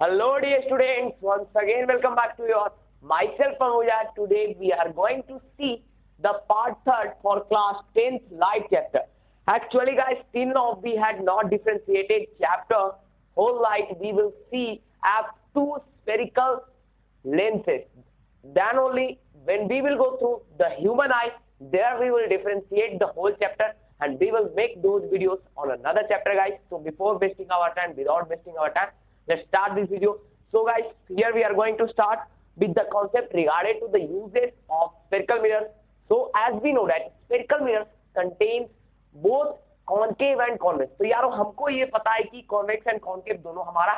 Hello dear students, once again welcome back to your myself Anuja. Today we are going to see the part 3rd for class 10th light chapter. Actually guys, till now we had not differentiated chapter whole light. We will see as two spherical lenses. Then only when we will go through the human eye, there we will differentiate the whole chapter and we will make those videos on another chapter guys. So before wasting our time, without wasting our time, let's start this video. So guys, here we are going to start with the concept regarding to the uses of spherical mirrors. So as we know that spherical mirrors contains both concave and convex. तो यारो हमको ये पता है कि convex and concave दोनों हमारा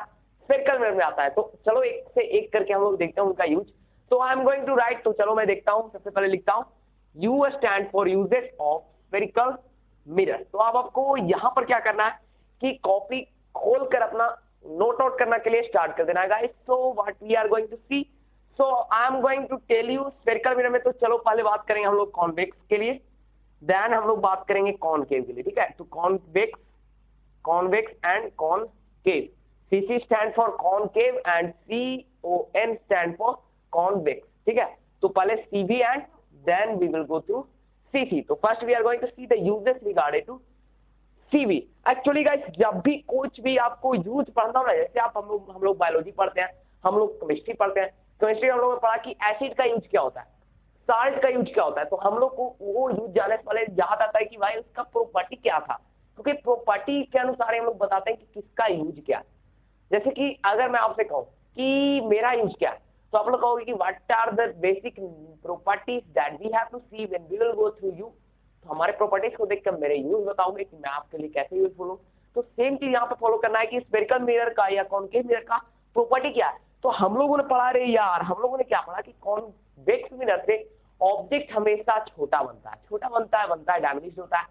spherical mirror में आता है. तो चलो एक से एक करके हम लोग देखते हैं उनका use. So I am going to write. तो चलो मैं देखता हूँ. सबसे पहले लिखता हूँ U stand for uses of spherical mirror. तो अब आपको यहाँ पर क्या करना है कि कॉपी खोल कर अपना नोट आउट करने के लिए स्टार्ट कर देना है guys. So what we are going to see. So I am going to tell you spherical mirror में. तो चलो पहले बात करेंगे हम लोग कॉन्वेक्स के लिए, देन हम लोग बात करेंगे कॉनकेव के लिए. ठीक है, तो convex and concave. CC stand for concave and CON stand for convex. ठीक है, तो पहले CV and then we will go through CC. तो first we are going to see the uses regarded to CV. Actually guys, जब भी कुछ भी आपको यूज पढ़ना हो ना, जैसे आप हम लोग बायोलॉजी पढ़ते हैं, हम लोग केमिस्ट्री पढ़ते हैं. केमिस्ट्री हम लोगों ने पढ़ा कि एसिड का यूज क्या होता है, साल्ट का यूज क्या होता है. तो हम लोग को वो यूज जाने से पहले याद आता है कि भाई उसका प्रॉपर्टी क्या था, क्योंकि प्रॉपर्टी के अनुसार हम लोग बताते हैं कि किसका यूज क्या है. जैसे कि अगर मैं आपसे कहूँ कि मेरा यूज क्या है, तो आप लोग कहोगे कि what are the basic properties that we have to see when we will go through you. तो हमारे प्रॉपर्टीज को देखकर मेरे यूज बताओगे कि मैं आपके लिए कैसे यूजफुल हूँ. तो सेम चीज यहाँ पे फॉलो करना है कि स्फेरिकल मिरर का या कॉनकेव मिरर का प्रॉपर्टी क्या है. तो हम लोगों ने पढ़ा रहे यार, हम लोगों ने क्या पढ़ा कि कॉन्वेक्स मिरर से ऑब्जेक्ट हमेशा छोटा बनता है डायमेंशन होता है.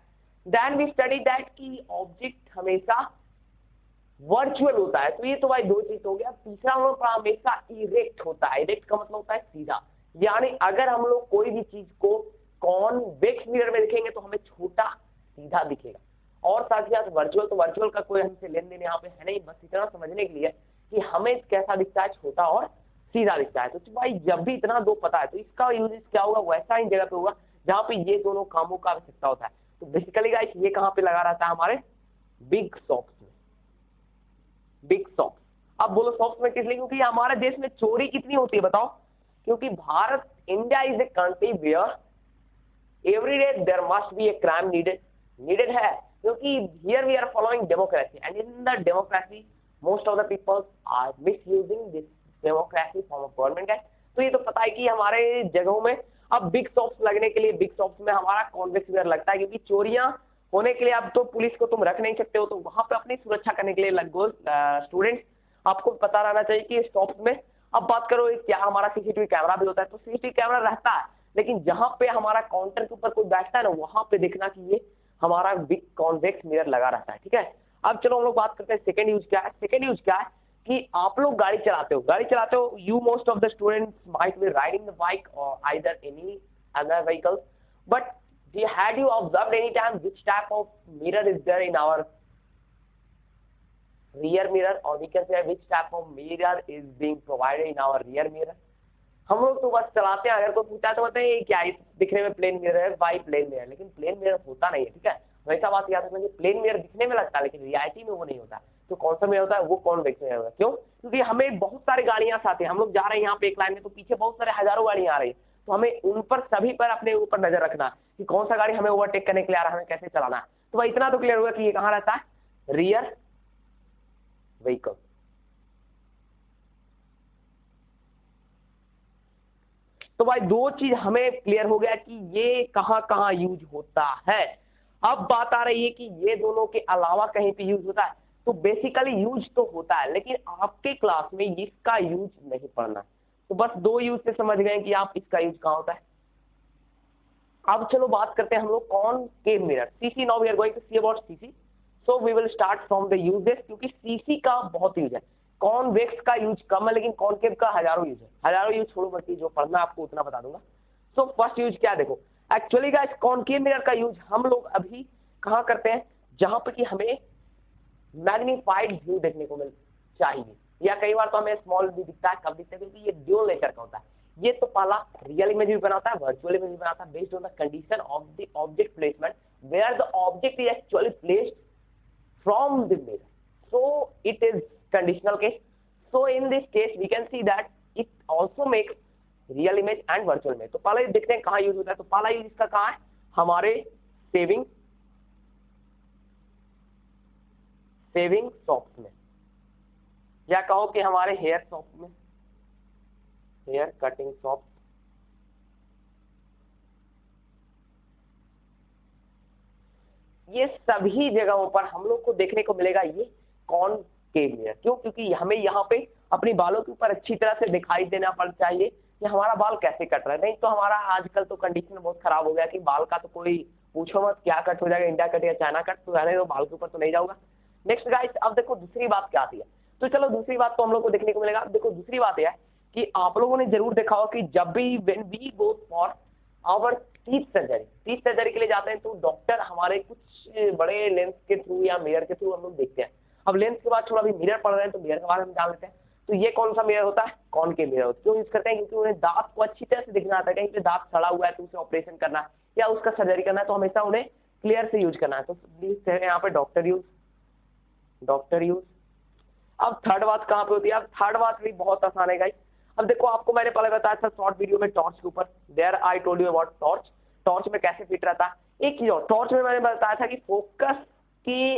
देन वी स्टडी दैट कि ऑब्जेक्ट हमेशा वर्चुअल होता है. तो ये तो भाई दो चीज हो गया. तीसरा हम लोग हमेशा इरेक्ट होता है. इरेक्ट का मतलब होता है सीधा, यानी अगर हम लोग कोई भी चीज को कॉन्वेक्स मिरर में देखेंगे तो हमें छोटा सीधा दिखेगा. और साथ ही साथ वर्चुअल, तो वर्चुअल का कोई हमसे लेन देन यहाँ पे है नहीं, बस इतना समझने के लिए कि हमें कैसा दिखता है, छोटा और सीधा दिखता है. तो भाई जब भी इतना दो पता है तो इसका यूज क्या होगा, वैसा ही जगह पे होगा जहाँ पे ये दोनों कामों का आवश्यकता होता है. तो बेसिकली गाइस ये कहाँ पे लगा रहता है, हमारे बिग शॉप्स में. Big shops. अब बोलो शॉप्स में किस लिए, क्योंकि हमारे देश में चोरी कितनी होती है बताओ. क्योंकि भारत, India is a country where every day there must be a crime needed है, क्योंकि here we are following democracy and in the democracy most of the people are misusing this democracy form of government है. तो ये तो पता है कि हमारे जगहों में अब बिग शॉप्स लगने के लिए, बिग शॉप्स में हमारा कॉन्वेक्स मिरर लगता है, क्योंकि चोरियां होने के लिए अब तो पुलिस को तुम रख नहीं सकते हो, तो वहां पे अपनी सुरक्षा करने के लिए लगभग स्टूडेंट्स आपको पता रहना चाहिए कि शॉप्स में. अब बात करो क्या हमारा CCTV कैमरा भी होता है, तो CCTV कैमरा रहता है, लेकिन जहां पे हमारा काउंटर के ऊपर कोई बैठता है ना, वहां पे देखना कि ये हमारा बिग कॉन्वेक्स मिरर लगा रहता है. ठीक है, अब चलो हम लोग बात करते हैं सेकंड यूज क्या है. सेकंड यूज क्या है कि आप लोग गाड़ी चलाते हो, you most of the students might be riding the bike और either any other vehicles, but had you observed any time which type of mirror is there in our rear mirror, or we can say which type of mirror is being provided in our rear mirror. हम लोग तो बस चलाते हैं, अगर कोई पूछता है तो बताते हैं क्या दिखने में प्लेन मिरर है, भाई प्लेन मिरर, लेकिन प्लेन मिरर होता नहीं है. ठीक है, वैसा बात याद रखना कि प्लेन मिरर दिखने में लगता है लेकिन रियलिटी में वो नहीं होता. तो कौन सा मिरर होता है, वो कॉन्वेक्स मिरर होता है. क्यों, क्योंकि हमें बहुत सारी गाड़ियां साथ हैं, हम लोग जा रहे हैं यहाँ पे एक लाइन में, तो पीछे बहुत सारे हजारों गाड़ियां आ रही है, तो हमें उन पर सभी पर अपने ऊपर नजर रखना कि कौन सा गाड़ी हमें ओवरटेक करने के लिए आ रहा है, हमें कैसे चलाना है. तो भाई इतना तो क्लियर होगा कि ये कहाँ रहता है, रियर व्हीकल. तो भाई दो चीज हमें क्लियर हो गया कि ये कहां कहां यूज होता है. अब बात आ रही है कि ये दोनों के अलावा कहीं पे यूज होता है. तो बेसिकली यूज तो होता है, लेकिन आपके क्लास में इसका यूज नहीं पढ़ना. तो बस दो यूज से समझ गए कि आप इसका यूज कहां होता है. अब चलो बात करते हैं हम लोग concave mirror, CC. Now we are going to see about CC. So we will start from the uses, क्योंकि CC का बहुत यूज है, कॉन्वेक्स का यूज कम है, लेकिन कॉनकेव का हजारों यूज है. हजारों यूज छोड़ो, बल्कि जो पढ़ना आपको उतना बता दूंगा. सो फर्स्ट यूज क्या देखो. एक्चुअली गाइस कॉनकेव मिरर का यूज हम लोग अभी कहाँ करते हैं, जहां पर कि हमें मैग्नीफाइड व्यू देखने को मिल चाहिए. या कई बार तो हमें स्मॉल भी दिखता है, कब दिखता है, क्योंकि ये ड्यूल नेचर का होता है। ये तो पहला रियल इमेज भी बनाता है, वर्चुअल इमेज भी बनाता है, based on the condition of the object placement where the object is actually placed from the mirror, so it is conditional case. So in this case we can see that it also makes real image and virtual image. तो पहले देखते हैं कहाँ use होता है। तो पहला use इसका कहाँ है, हमारे सेविंग शॉप्स में, या कहो कि हमारे हेयर शॉप में, हेयर कटिंग शॉप। ये सभी जगहों पर हम लोग को देखने को मिलेगा ये कॉनकेव मिरर। क्यों? क्योंकि हमें यहाँ पे अपनी बालों के ऊपर अच्छी तरह से दिखाई देना पड़ चाहिए कि हमारा बाल कैसे कट रहा है। नहीं तो हमारा आजकल तो कंडीशन बहुत खराब हो गया कि बाल का तो कोई पूछो मत, क्या कट हो जाएगा, इंडिया कट या चाइना कट, तो रहने दो, बाल के ऊपर तो नहीं जाऊंगा। नेक्स्ट गाइस, अब देखो दूसरी बात क्या आती है। तो चलो दूसरी बात तो हम लोग को देखने को मिलेगा। देखो दूसरी बात यह है कि आप लोगों ने जरूर देखा होगा कि जब भी when we go for our teeth surgery के लिए जाते हैं तो डॉक्टर हमारे कुछ बड़े लेंस के थ्रू या मिरर के थ्रू हम लोग देखते हैं। अब लेंस के बाद थोड़ा भी मिरर पड़ रहे हैं तो मिरर के बारे में जान लेते हैं। तो ये कौन सा मिरर होता है, कॉनकेव मिरर। क्यों यूज करते हैं? क्योंकि उन्हें दांत को अच्छी तरह से दिखना आता है, कहीं पे दांत सड़ा हुआ है तो उसे ऑपरेशन करना है या उसका सर्जरी करना है तो हमेशा उन्हें क्लियर से यूज करना है। तो प्लीज यहाँ पे डॉक्टर यूज। अब थर्ड बात कहाँ पे होती है? अब थर्ड बात भी बहुत आसान है गाइस। अब देखो आपको मैंने पहले बताया था शॉर्ट वीडियो में टॉर्च के ऊपर, there I told you about torch में कैसे फिट रहता है। एक चीज और, टॉर्च में मैंने बताया था कि फोकस के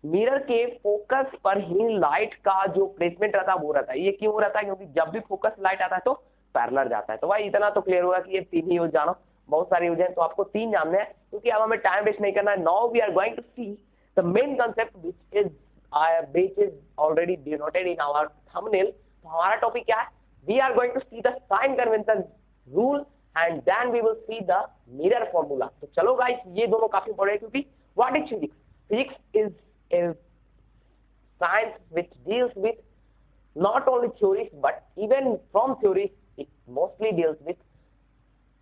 मिरर के फोकस पर ही लाइट का जो प्लेसमेंट रहता है वो रहता है। ये क्यों रहता है? क्योंकि जब भी फोकस लाइट आता है तो पैरेलल जाता है। तो भाई इतना तो क्लियर होगा कि ये तीन ही यूज जानो, बहुत सारे यूज हैं तो आपको तीन जानने हैं, क्योंकि अब हमें टाइम वेस्ट नहीं करना है। Now we are going to see the main concept which is already denoted in our thumbnail। तो हमारा टॉपिक क्या है? We are going to see the sign convention rule and then we will see the mirror formula। तो चलो guys, ये दोनों काफी important है, क्योंकि what is physics? Physics is a science which deals with not only theories but even from theories it mostly deals with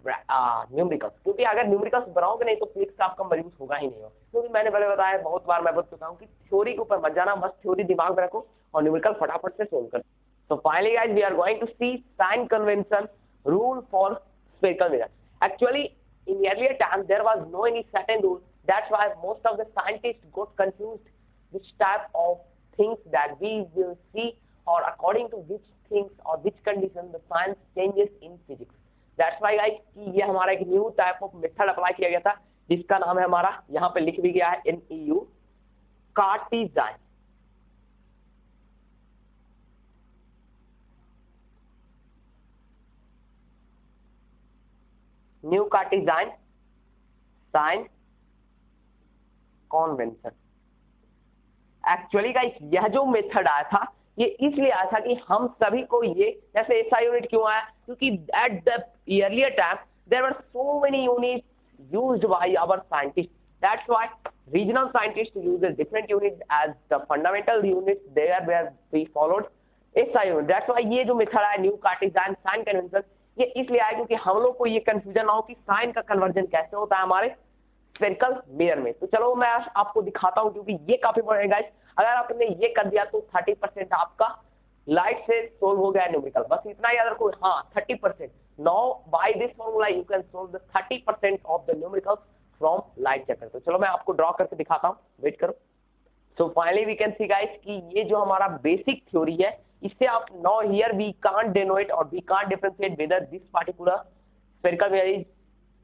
numericals. क्योंकि अगर numericals बनाओगे नहीं तो फिजिक्स का आपका मजबूत होगा ही नहीं। क्योंकि मैंने पहले बताया, बहुत बार मैं बता चुका हूँ कि थ्योरी के ऊपर मत जाना, बस थ्योरी दिमाग में रखो और न्यूमेरिकल फटाफट से सोल्व कर। तो finally guys we are going to see sign convention rule for spherical mirror. Actually in earlier times there was no any certain rule, that's why most of the scientists got confused which type of things that we will see or according to which things or which condition the science changes in physics। That's why guys कि ये हमारा एक new type of method apply किया गया था जिसका नाम है हमारा, यहाँ पे लिख भी गया है NEU, Cartesian. New Cartesian sign convention. Actually guys यह जो मेथड आया था ये इसलिए आया था कि हम सभी को ये, जैसे SI यूनिट क्यों आया? क्योंकि at the earlier time there were so many units used by our scientists, that's why regional scientists use a different unit as the fundamental unit there where we followed SI unit। that's why ये जो method है new Cartesian sign convention, ये इसलिए आया क्योंकि हम लोग को ये कंफ्यूजन ना हो कि साइन का कन्वर्जन कैसे होता है हमारे स्फेरिकल मिरर में। तो चलो मैं आपको दिखाता हूँ, क्योंकि ये काफी इंपॉर्टेंट है गाइस। अगर आपने ये कर दिया तो 30% आपका लाइट से सोल्व हो गया न्यूमेरिकल। बस इतना याद रखो, हाँ 30%। Now by this formula you can solve the 30% of the numerical from light chapter. तो चलो मैं आपको ड्रॉ करके दिखाता हूँ, वेट करो। So finally we can see guys कि ये जो हमारा बेसिक थ्योरी है, इससे आप now here we can't denote और we can't differentiate whether this particular spherical mirror is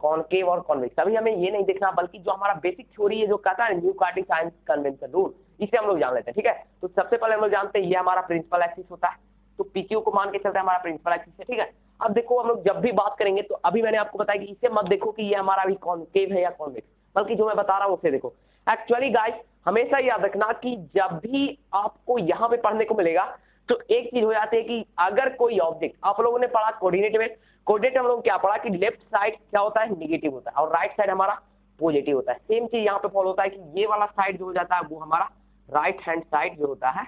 concave और कॉन्वेक्स। अभी हमें ये नहीं देखना, बल्कि जो हमारा बेसिक थ्योरी है जो कहता है न्यू कार्टेशियन कन्वेंशन रूल, इसे हम लोग जान लेते हैं। ठीक है, तो सबसे पहले हम लोग जानते हैं ये हमारा प्रिंसिपल एक्सिस होता है, तो PQ को मान के चलते हैं हमारा प्रिंसिपल एक्सिस है। ठीक है, अब देखो हम लोग जब भी बात करेंगे तो अभी मैंने आपको बताया कि इसे मत देखो कि ये हमारा अभी कॉनकेव है या कॉन्वेक्स, बल्कि जो मैं बता रहा हूँ उसे देखो। एक्चुअली गाइस हमेशा याद रखना कि जब भी आपको यहाँ पे पढ़ने को मिलेगा तो एक चीज हो जाती है कि अगर कोई ऑब्जेक्ट, आप लोगों ने पढ़ा कोऑर्डिनेट में, कोऑर्डिनेट हम लोग क्या पढ़ा कि लेफ्ट साइड क्या होता है, नेगेटिव होता है, और राइट साइड हमारा पॉजिटिव होता है। सेम चीज यहाँ पे फॉलो होता है कि ये वाला साइड जो हो जाता है वो हमारा राइट हैंड साइड जो होता है,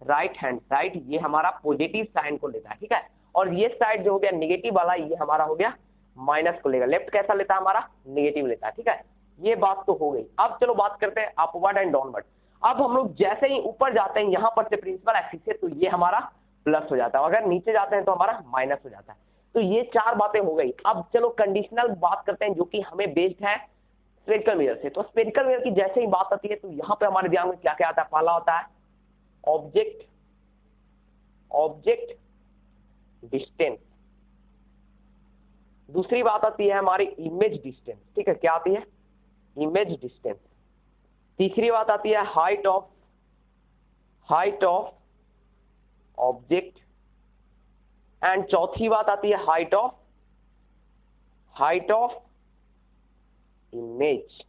राइट हैंड साइड ये हमारा पॉजिटिव साइन को लेता है। ठीक है, और ये साइड जो हो गया नेगेटिव वाला, ये हमारा हो गया माइनस को लेगा। लेफ्ट कैसा लेता है हमारा, नेगेटिव लेता है। ठीक है, ये बात तो हो गई। अब चलो बात करते हैं अपवर्ड एंड डाउनवर्ड। अब हम लोग जैसे ही ऊपर जाते हैं यहाँ पर से प्रिंसिपल एक्सिस से, तो ये हमारा प्लस हो जाता है, अगर नीचे जाते हैं तो हमारा माइनस हो जाता है। तो ये 4 बातें हो गई। अब चलो कंडीशनल बात करते हैं जो कि हमें बेस्ड है स्फेरिकल मिरर से। तो स्फेरिकल मिरर की जैसे ही बात आती है तो यहाँ पे हमारे दिमाग में क्या क्या आता है? पहला होता है ऑब्जेक्ट डिस्टेंस, दूसरी बात आती है हमारी इमेज डिस्टेंस, ठीक है, क्या आती है? Image distance. तीसरी बात आती है हाइट ऑफ ऑब्जेक्ट, एंड चौथी बात आती है हाइट ऑफ इमेज।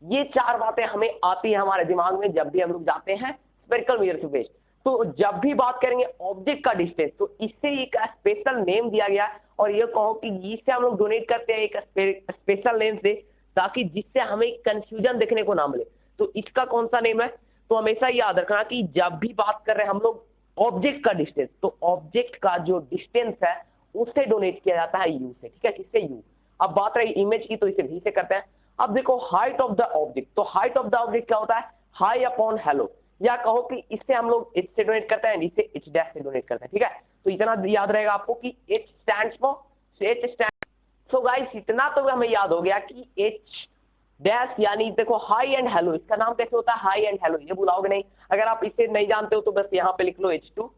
ये 4 बातें हमें आती है हमारे दिमाग में जब भी हम लोग जाते हैं स्फेरिकल मिरर से बेस्ड। तो जब भी बात करेंगे ऑब्जेक्ट का डिस्टेंस, तो इससे एक स्पेशल नेम दिया गया है, और ये कहो कि इससे हम लोग डोनेट करते हैं एक स्पेशल नेम से, ताकि जिससे हमें कंफ्यूजन देखने को ना मिले। तो इसका कौन सा नेम है? तो हमेशा याद रखना कि जब भी बात कर रहे हैं हम लोग ऑब्जेक्ट का डिस्टेंस, तो ऑब्जेक्ट का जो डिस्टेंस है उससे डोनेट किया जाता है यू से, ठीक है, किससे? यू। अब बात रही इमेज की, तो इसे भी से करते हैं। अब देखो हाइट ऑफ द ऑब्जेक्ट, तो हाइट ऑफ द ऑब्जेक्ट क्या होता है? हाई अपॉन हेलो, या कहो कि इससे हम लोग एच से डोनेट करते हैं, इसे एच डैश से डोनेट करते हैं, ठीक है। तो इतना याद रहेगा आपको कि H stands for, so guys इतना तो हमें याद हो गया कि एच डैश यानी देखो हाई एंड हेलो, इसका नाम कैसे होता है? हाई एंड हेलो, ये भुलाओगे नहीं। अगर आप इसे नहीं जानते हो तो बस यहाँ पे लिख लो H2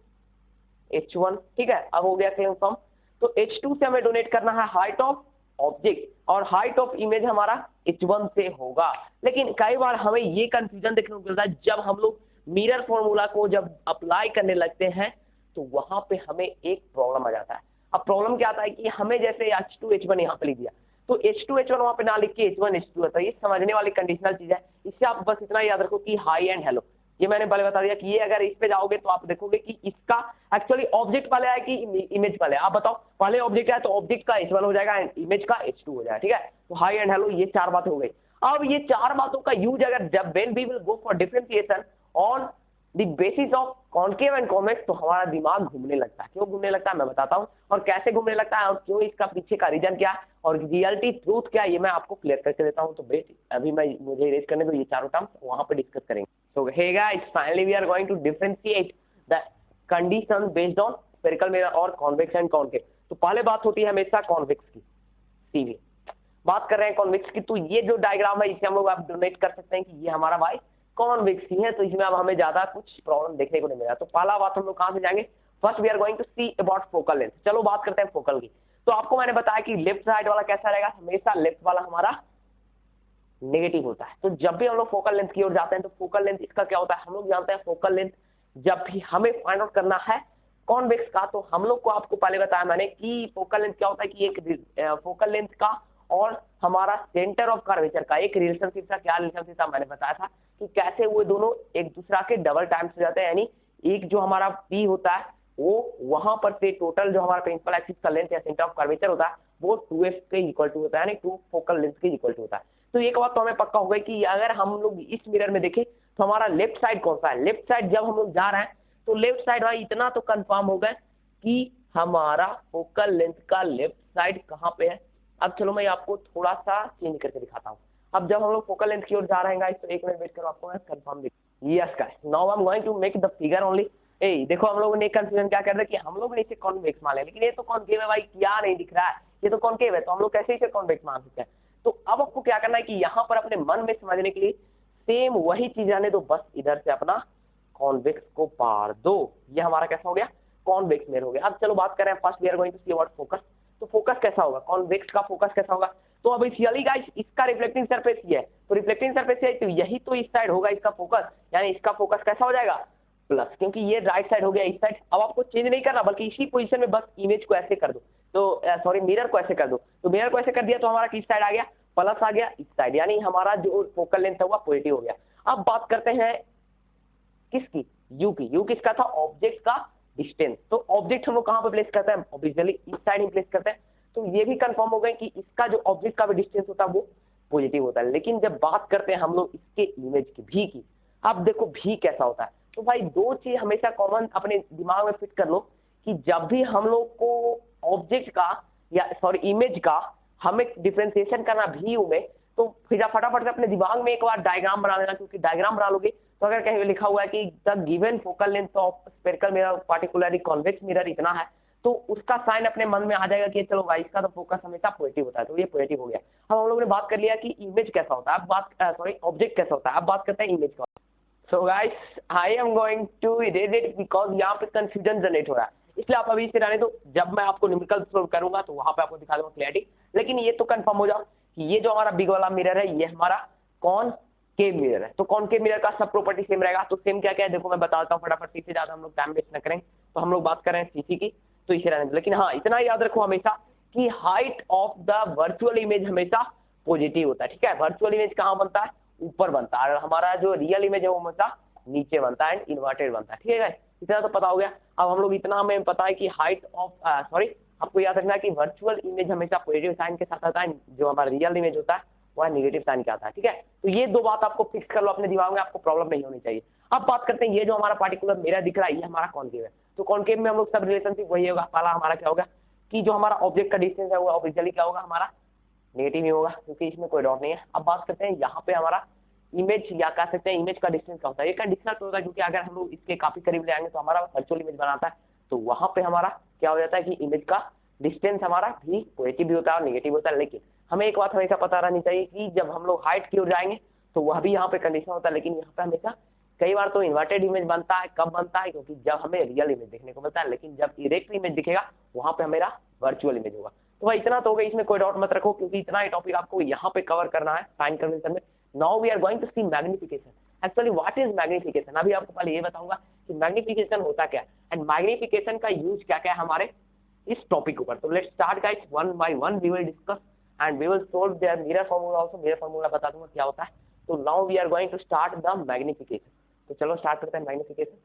H1, ठीक है। अब हो गया सेम फॉर्म। तो H2 से हमें डोनेट करना है हाइट ऑफ ऑब्जेक्ट, और हाइट ऑफ इमेज हमारा H1 से होगा। लेकिन कई बार हमें ये कंफ्यूजन देखने को मिलता है जब हम लोग मिरर फॉर्मूला को जब अप्लाई करने लगते हैं, तो वहां पे हमें एक प्रॉब्लम आ जाता है। अब प्रॉब्लम क्या आता है कि हमें जैसे H2 H1 यहाँ पे लिख दिया, तो H2 H1 वहां पे ना लिख के H1 H2 है, तो ये समझने वाली कंडीशनल चीज है। इससे आप बस इतना याद रखो कि हाई एंड हेलो, ये मैंने पहले बता दिया कि ये अगर इस पे जाओगे तो आप देखोगे कि इसका एक्चुअली ऑब्जेक्ट पहले है कि इमेज पहले? आप बताओ, पहले ऑब्जेक्ट है तो ऑब्जेक्ट का H1 हो जाएगा एंड इमेज का H2 हो जाएगा, ठीक है। तो हाई एंड हेलो, ये 4 बातें हो गई। अब ये 4 बातों का यूज अगर जब when we will go for differentiation on the basis of concave and convex, तो हमारा दिमाग घूमने लगता है। क्यों घूमने लगता है मैं बताता हूँ, और कैसे घूमने लगता है, और क्यों, इसका पीछे का रीजन क्या है, और रियलिटी ट्रूथ क्या है, ये मैं आपको क्लियर करके देता हूँ। तो बेट अभी मुझे इरेज करने दो, ये चारों टर्म्स वहां पे डिस्कस करेंगे। So hey guys, finally we are going to differentiate the condition based on spherical mirror और कॉन्वेक्स एंड कॉन्केव। तो पहले बात होती है हमेशा कॉन्वेक्स की, सीधी बात कर रहे हैं कॉन्वेक्स की। तो ये जो डायग्राम है इसे हम लोग आप डोनेट कर सकते हैं कि ये हमारा भाई कॉन्वेक्स ही है, तो इसमें अब हमें ज्यादा कुछ प्रॉब्लम देखने को नहीं मिला। तो पहला बात हम लोग कहां से जाएंगे? First we are going to see about focal length. चलो बात करते हैं फोकल की। तो आपको मैंने बताया कि लेफ्ट साइड वाला कैसा रहेगा, हमेशा लेफ्ट वाला हमारा नेगेटिव होता है। तो जब भी हम लोग फोकल लेंथ की ओर जाते हैं तो फोकल लेंथ इसका क्या होता है? हम लोग जानते हैं फोकल लेंथ जब भी हमें फाइंड आउट करना है कॉन्वेक्स का, तो हम लोग को आपको पहले बताया मैंने कि फोकल लेंथ क्या होता है कि एक फोकल लेंथ का और हमारा सेंटर ऑफ कर्वेचर का एक रिलेशनशिप था। क्या रिलेशनशिप था? मैंने बताया था कि कैसे वो दोनों एक दूसरा के डबल टाइम्स हो जाते हैं, यानी एक जो हमारा P होता है वो वहां पर से टोटल जो हमारा प्रिंसिपल एक्सिस का लेंथ या सेंटर ऑफ कर्वेचर होता है वो 2f के इक्वल टू होता है, यानी 2 फोकल लेंथ के इक्वल टू होता है। तो एक बात तो हमें पक्का हो गई कि अगर हम लोग इस मिरर में देखें तो हमारा लेफ्ट साइड कौन सा है? लेफ्ट साइड जब हम लोग जा रहे हैं तो लेफ्ट साइड भाई इतना तो कंफर्म हो गया कि हमारा फोकल लेंथ का लेफ्ट साइड कहाँ पे है। अब चलो मैं आपको थोड़ा सा चेंज करके दिखाता हूँ। अब जब हम लोग फोकल लेंथ की ओर जा रहे हैं गाइस, तो एक मिनट वेट करो, आपको मैं कंफर्म दिख। Yes guys, now I am going to make the figure only. ए देखो हम लोगों ने कंफ्यूजन क्या कर रहे हैं कि हम लोग ने इसे कॉन्वेक्स मान लिया, लेकिन ये तो कॉन्केव है भाई, क्या नहीं दिख रहा है, ये तो कॉन्केव है, तो हम लोग कैसे इसे कॉन्वेक्स मान सकते हैं? तो अब आपको क्या करना है कि यहाँ पर अपने मन में समझने के लिए सेम वही चीज आने दो, बस इधर से अपना कॉन्वेक्स को पार दो। ये हमारा कैसा हो गया? कॉन्वेक्स मिरर हो गया। अब चलो बात करें, first we are going to see about focus. तो फोकस कैसा होगा? कॉन्वेक्स का फोकस कैसा होगा? तो अब रियली गाइस इसका रिफ्लेक्टिंग सरफेस ये है, तो रिफ्लेक्टिंग सरफेस है तो यही तो इस साइड होगा इसका फोकस, यानी इसका फोकस कैसा हो जाएगा? प्लस, क्योंकि ये राइट साइड हो गया इस साइड। अब आपको चेंज नहीं करना, बल्कि इसी पोजीशन में बस इमेज को ऐसे कर दो, तो सॉरी मिरर को ऐसे कर दो। तो मिरर को ऐसे कर दिया तो हमारा किस साइड आ गया? प्लस आ गया इस साइड, यानी हमारा जो फोकल लेंथ है वो पॉजिटिव हो गया। अब बात करते हैं किसकी? यू की। यू किसका था? ऑब्जेक्ट का डिस्टेंस। तो ऑब्जेक्ट हम लोग कहां पे प्लेस करते हैं? ऑब्वियसली इस साइड ही प्लेस करते हैं। तो ये भी कंफर्म हो गए कि इसका जो ऑब्जेक्ट का भी डिस्टेंस होता है वो पॉजिटिव होता है। लेकिन जब बात करते हैं हम लोग इसके इमेज की, भी की, अब देखो भी कैसा होता है। तो भाई दो चीज हमेशा कॉमन अपने दिमाग में फिट कर लो कि जब भी हम लोग को ऑब्जेक्ट का या सॉरी इमेज का हमें डिफरेंशिएशन करना भी में, तो फिर फटाफट से अपने दिमाग में एक बार डायग्राम बना लेना, क्योंकि डायग्राम बना लोगे तो अगर कहीं लिखा हुआ है कि the given focal length of spherical mirror particularly convex mirror इतना है, तो उसका साइन अपने मन में आ जाएगा कि चलो भाई इसका तो फोकस हमेशा पॉजिटिव होता है, तो ये पॉजिटिव हो गया। अब हम लोगों ने बात कर लिया कि इमेज कैसा होता है, अब बात ऑब्जेक्ट कैसा होता है, अब बात करते हैं इमेज का। So guys I am going to erase it because यहाँ पे कंफ्यूजन जनरेट हो रहा है, इसलिए आप अभी से रहने दो, जब मैं आपको न्यूमेरिकल सोल्व करूंगा तो वहां पे आपको दिखा दूंगा क्लैरिटी। लेकिन ये तो कंफर्म हो जाओ कि ये जो हमारा बिग वाला मिरर है ये हमारा कॉनकेव मिरर है, तो कॉनकेव मिरर का सब प्रॉपर्टी सेम रहेगा। तो सेम क्या क्या है देखो मैं बताता हूँ फटाफट, सीधे ज्यादा हम लोग टाइम वेस्ट न करें, तो हम लोग बात कर रहे हैं सीसी की, तो इसे रहने दो। लेकिन हाँ इतना याद रखो हमेशा कि height of the virtual image हमेशा पॉजिटिव होता है, ठीक है। वर्चुअल इमेज कहाँ बनता है, ऊपर बनता है, और हमारा जो रियल इमेज है वो हमेशा नीचे बनता है, इन्वर्टेड बनता है, ठीक है। इतना तो पता हो गया। अब हम लोग इतना हमें पता है कि हाइट ऑफ आपको याद रखना है कि वर्चुअल इमेज हमेशा पॉजिटिव साइन के साथ आता है, जो हमारा रियल इमेज होता है वह नेगेटिव साइन के आता है, ठीक है। तो ये दो बात आपको फिक्स कर लो अपने दिमाग में, आपको प्रॉब्लम नहीं होनी चाहिए। अब बात करते हैं ये जो हमारा पार्टिकुलर मिरर दिख रहा है ये हमारा कॉनकेव है, तो कॉनकेव में हम लोग सब रिलेशनशिप वही होगा। पहला हमारा क्या होगा कि जो हमारा ऑब्जेक्ट का डिस्टेंस है वो ऑब्वियसली क्या होगा, हमारा नेगेटिव ही होगा, क्योंकि इसमें कोई डाउट नहीं है। अब बात करते हैं यहाँ पे हमारा इमेज, या कह सकते हैं इमेज का डिस्टेंस क्या होता है, ये कंडीशनल होता है, क्योंकि अगर हम लोग इसके काफी करीब ले आएंगे तो हमारा वर्चुअल इमेज बनाता है, तो वहां पे हमारा क्या हो जाता है कि इमेज का डिस्टेंस हमारा भी पॉजिटिव भी होता है और नेगेटिव होता है। लेकिन हमें एक बात हमेशा पता रहनी चाहिए कि जब हम लोग हाइट की ओर जाएंगे तो वह भी यहाँ पे कंडीशन होता है, लेकिन यहाँ पे हमेशा कई बार तो इन्वर्टेड इमेज बनता है। कब बनता है, क्योंकि जब हमें रियल इमेज देखने को मिलता है, लेकिन जब इरेक्ट इमेज दिखेगा वहां पे हमारा वर्चुअल इमेज होगा। तो भाई इतना तो हो गया, इसमें कोई डाउट मत रखो, क्योंकि इतना ही टॉपिक आपको यहाँ पे कवर करना है साइन कन्वेंशन में। Now we are going to see magnification. Actually what is magnification, अभी आपको पहले ये बताऊंगा कि मैग्निफिकेशन होता क्या है एंड मैग्निफिकेशन का यूज क्या क्या है हमारे इस टॉपिक ऊपर। तो let's start guys, one by one we will discuss and we will solve their mirror formula also. Mirror formula बता दूंगा क्या होता है। तो now we are going to start the magnification. तो चलो स्टार्ट करते हैं magnification.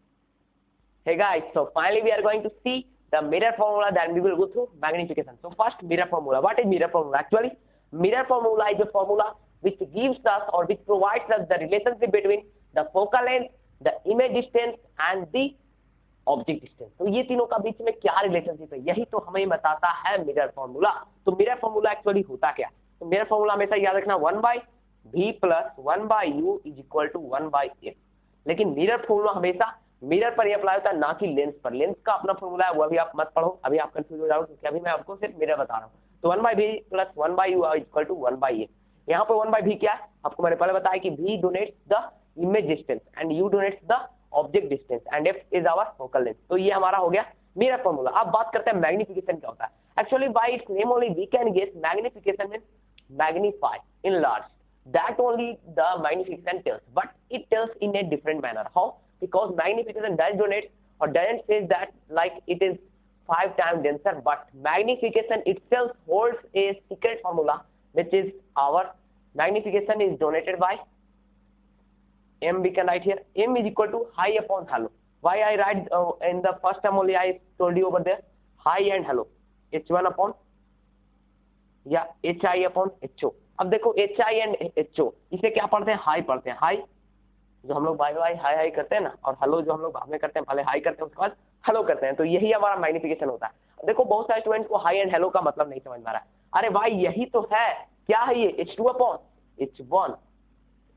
Hey guys, so finally we are going to see the mirror formula, then we will go through magnification. So first mirror formula. What is mirror formula? Actually, mirror formula is a formula which gives us or which provides us the relationship between the focal length, the image distance and the object distance. तो ये तीनों का बीच में क्या relationship है, यही तो हमें बताता है मिरर फॉर्मूला। तो मिरर फॉर्मूला एक्चुअली होता क्या, तो मिरर फॉर्मूला हमेशा याद रखना 1/v plus 1/u is equal to 1/f। लेकिन मिरर फॉर्मूला हमेशा मिरर पर ही अप्लाई होता है, ना कि लेंस पर। लेंस का अपना फॉर्मूला है, वो अभी आप मत पढ़ो, अभी आप कंफ्यूज हो जाओगे, क्योंकि अभी मैं आपको सिर्फ मिरर बता रहा हूँ। तो 1/v plus 1/u is equal to 1/f। यहाँ पे 1/v क्या है, आपको मैंने पहले बताया कि v denotes the image distance and u denotes the object distance and f is our focal length. तो ये हमारा हो गया मिरर फॉर्मूला। अब बात करते हैं मैग्निफिकेशन क्या होता है। Actually by its name only we can guess magnification means magnify, enlarge. That only the magnification tells, but it tells in a different manner. How? Because magnification does donate or doesn't say that like it is 5 times denser, but magnification itself holds a secret formula, which is our magnification is donated by m. We can write here m is equal to high upon halo. Why I write in the first term only I told you over there high and halo, h1 upon या hi upon ho। अब देखो hi and ho इसे क्या पढ़ते हैं, high पढ़ते हैं। High जो हम लोग बाय बाय हाई हाई करते हैं ना, और हेलो जो हम लोग बाद में करते हैं, पहले हाई करते हैं उसके बाद हेलो करते हैं, तो यही हमारा मैग्निफिकेशन होता है। देखो बहुत सारे स्टूडेंट्स को हाई एंड हेलो का मतलब नहीं समझ में आ रहा है। अरे भाई यही तो है, क्या है ये, h2 upon h1।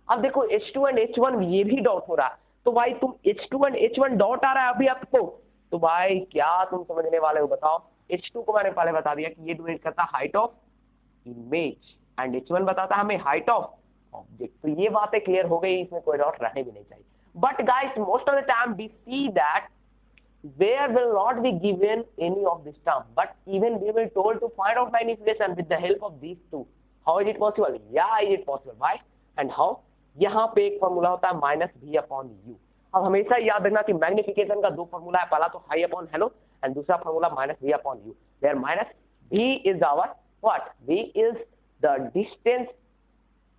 अब देखो h2 एंड h1 ये भी डॉट हो रहा है, तो भाई तुम h2 एंड h1 डॉट आ रहा है अभी आपको, तो भाई क्या तुम समझने वाले हो बताओ। h2 को मैंने पहले बता दिया कि ये डोनेट करता है height of image and h1 बताता है हमें हाइट ऑफ ऑब्जेक्ट। तो ये बातें क्लियर हो गई, इसमें कोई डाउट रहने भी नहीं चाहिए। But guys most of the time we see that there will not be given any of this term, but even we will told to find out magnification with the help of these two. How is it possible? Yeah, is it possible? Why and how? यहाँ पे एक formula होता है -v/u। अब हमेशा याद रखना कि मैग्निफिकेशन का दो फॉर्मूला है, पहला तो हाई अपॉन हेलो एंड दूसरा formula -v/u। Where -v is our what? v is the distance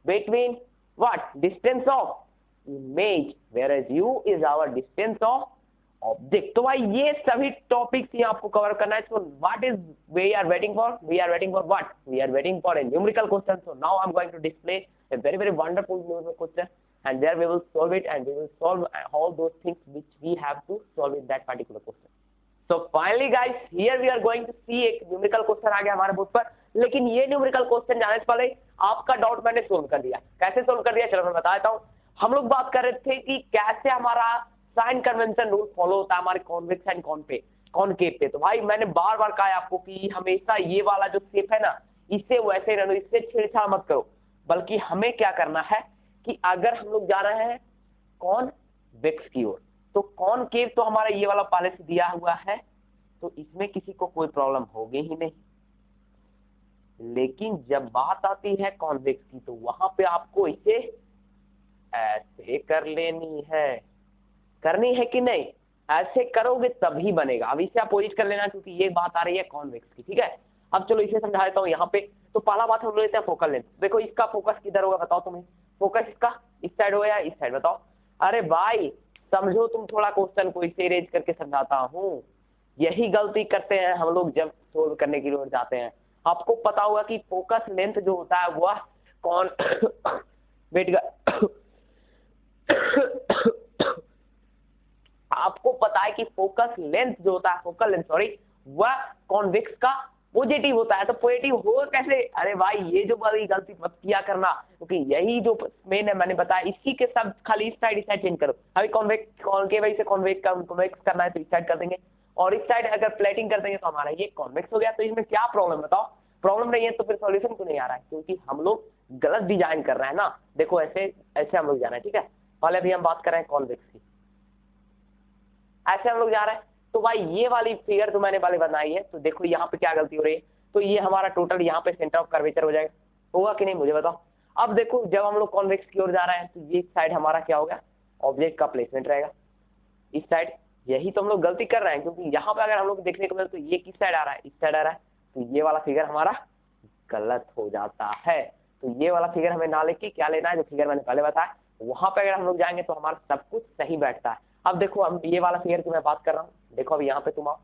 between what? Distance of image, whereas u is our distance of object. तो भाई ये सभी टॉपिक्स ही आपको कवर करना है। So what is we are waiting for, we are waiting for what, we are waiting for a numerical question. So now I am going to display a very wonderful numerical question and there we will solve it and we will solve all those things which we have to solve in that particular question. So finally guys, here we are going to see एक numerical question आ गया हमारे board पर। लेकिन ये numerical question जाने से पहले आपका डाउट मैंने सोल्व कर दिया। कैसे सोल्व कर दिया चलो मैं बता देता हूँ। हम लोग बात कर रहे थे कि कैसे हमारा साइन कन्वेंशन रूल फॉलो होता है हमारे कॉन्वेक्स एंड कॉनकेव पे। तो भाई मैंने बार बार कहा है आपको कि हमेशा ये वाला जो शेप है ना, इससे वैसे रहना, इससे छेड़छाड़ मत करो, बल्कि हमें क्या करना है कि अगर हम लोग जा रहे हैं कॉन्वेक्स की ओर, तो कॉनकेव तो हमारा ये वाला पहले से दिया हुआ है, तो इसमें किसी को कोई प्रॉब्लम होगी ही नहीं। लेकिन जब बात आती है कॉन्वेक्स की, तो वहां पे आपको इसे ऐसे कर लेनी है, करनी है कि नहीं? ऐसे करोगे तभी बनेगा। अब इसे अपोजिट कर लेना, क्योंकि ये बात आ रही है कॉन्वेक्स की, ठीक है। अब चलो इसे समझा देता हूँ यहाँ पे। तो पहला बात हम लोग लेते हैं फोकल लेंथ। देखो इसका फोकस किधर होगा बताओ तुम्हें? फोकस इसका इस साइड होगा या इस साइड, बताओ। अरे भाई समझो तुम थोड़ा क्वेश्चन को, इसे अरेंज करके समझाता हूँ। यही गलती करते हैं हम लोग जब सोल्व करने की ओर जाते हैं। आपको पता होगा कि फोकस लेंथ जो होता है वह कौन वेट आपको पता है कि फोकस लेंथ जो होता है, फोकल लेंथ सॉरी, वह कॉन्वेक्स का पॉजिटिव होता है। तो पॉजिटिव हो कैसे? अरे भाई ये जो बड़ी गलती मत किया करना, क्योंकि यही जो मेन है मैंने बताया, इसी के सब खाली इस साइड चेंज करो। अभी कॉन्वेक्स कॉनकेव से कॉन्वेक्स करना है तो इस साइड कर देंगे, और इस साइड अगर प्लेटिंग कर देंगे तो हमारा ये कॉन्वेक्स हो गया। तो इसमें क्या प्रॉब्लम बताओ? प्रॉब्लम नहीं है तो फिर सॉल्यूशन क्यों नहीं आ रहा है? क्योंकि हम लोग गलत डिजाइन कर रहे हैं ना। देखो ऐसे ऐसे हम लोग जा रहे हैं, ठीक है। पहले अभी हम बात कर रहे हैं कॉन्वेक्स की, ऐसे हम लोग जा रहे हैं। तो भाई ये वाली फिगर जो मैंने वाली बनाई है, तो देखो यहाँ पे क्या गलती हो रही है। तो ये हमारा टोटल यहाँ पे सेंटर ऑफ कर्वेचर हो जाएगा, होगा कि नहीं मुझे बताओ। अब देखो जब हम लोग कॉन्वेक्स की ओर जा रहे हैं, तो ये साइड हमारा क्या होगा? ऑब्जेक्ट का प्लेसमेंट रहेगा इस साइड। यही तो हम लोग गलती कर रहे हैं, क्योंकि यहाँ पे अगर हम लोग देखने को मिले तो ये किस साइड आ रहा है? इस साइड आ रहा है। तो ये वाला फिगर हमारा गलत हो जाता है। तो ये वाला फिगर हमें ना लेके क्या लेना है, जो फिगर मैंने पहले बताया वहां पे अगर हम लोग जाएंगे तो हमारा सब कुछ सही बैठता है। अब देखो हम ये वाला फिगर की मैं बात कर रहा हूँ, देखो अब यहाँ पे तुम आओ।